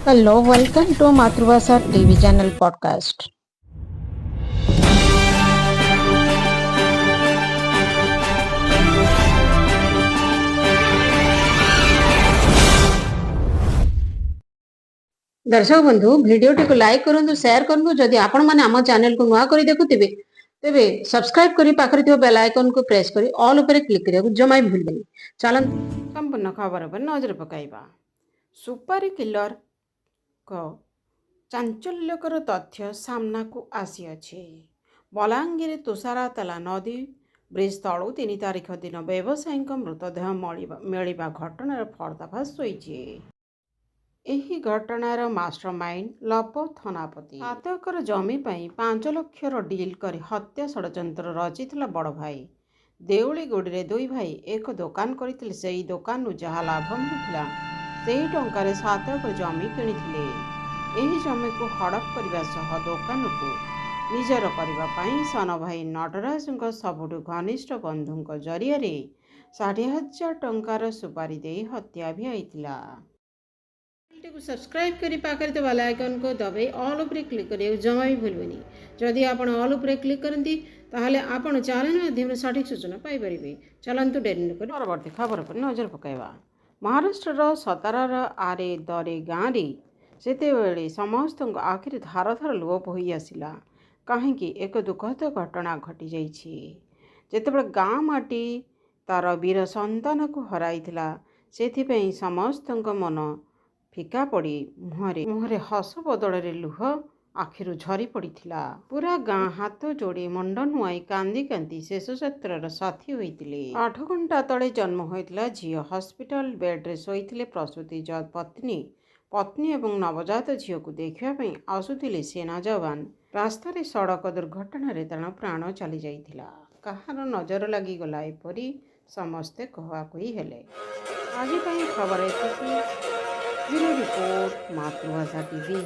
Hello, welcome to Matruvasa TV channel podcast. दर्शक बंधु भिडियोटी को लाइक करंतु शेयर करंतु जदि आपण माने आम चैनल को नुआ करी देखुथिबे तेबे सब्सक्राइब करी पाखरे थियो बेल आइकन को प्रेस करी ऑल ऊपर क्लिक करिया जमा भी भूलबेनी। चलन संपूर्ण खबर पर नजर पकाइबा। सुपारी किलर को चांचल्यकर तथ्य सामना को आसी अछि। बलांगीर तुषारातला नदी ब्रिज तलू 3 तारिख दिन व्यवसायी मृतदेह मिलिबा घटनार पर्दाफाश होइछि। ଏହି ଘଟଣାର ମାଷ୍ଟରମାଇଣ୍ଡ ଲବ ଥନାପତି 7 ଏକର ଜମି ପାଇଁ 5 ଲକ୍ଷର ଡିଲ୍ କରି ହତ୍ୟା ଷଡ଼ଯନ୍ତ୍ର ରଚିଥିଲା ବଡ଼ ଭାଇ। ଦେଉଳିଗୁଡ଼ିରେ ଦୁଇ ଭାଇ ଏକ ଦୋକାନ କରିଥିଲେ। ସେହି ଦୋକାନରୁ ଯାହା ଲାଭ ମିଳୁଥିଲା ସେହି ଟଙ୍କାରେ 7 ଏକର ଜମି କିଣିଥିଲେ। ଏହି ଜମିକୁ ହଡପ କରିବା ସହ ଦୋକାନକୁ ନିଜର କରିବା ପାଇଁ ସାନ ଭାଇ ନଟରାଜଙ୍କ ସବୁଠୁ ଘନିଷ୍ଠ ବନ୍ଧୁଙ୍କ ଜରିଆରେ 60,000 ଟଙ୍କାର ସୁପାରି ଦେଇ ହତ୍ୟା ଭିଆଇଥିଲା। को सब्सक्राइब करी पाकर तो वाला आइकन को दबाई ऑल ऊपर क्लिक करिए जमा भी भूलबेनी। जदि आपण ऑल ऊपर क्लिक करती ताहले आपण चैनल माध्यम सठिक सूचना पाई परिबे। चलंतु डेरी न करी परवर्ती खबर पर नजर पकाइबा। महाराष्ट्र सतारार आरे दरे गाँव रे सेतेबेले समस्त आखिर धार धार लुह बोही आसिला। कहीं एक दुखद घटना घटी जाइछि। जेतेबेले गाँ माटी तार वीर संतान को हराइथिला सेथिपई समस्त मन फिका पड़ी मुहरे हस बदल लुह आखिरु झरी पड़ा। पूरा गाँ हाथ जोड़ी मुंड नुआई कांदी कांदी शेष यात्रार साथी होइतिले। 8 घंटा तले जन्म होइतिला झियो। हॉस्पिटल बेड्रे शोइथिले प्रसूति पत्नी एवं नवजात झियो को देखिया पई आसुथिले सेना जवान। रास्तार सड़क दुर्घटना तार प्राण चली जाइथिला। कहार नजर लगी गला एपरी समस्ते कहाकुही हेले। आज खबर एतिकी। रिपोर्ट मातृभाषा टीवी।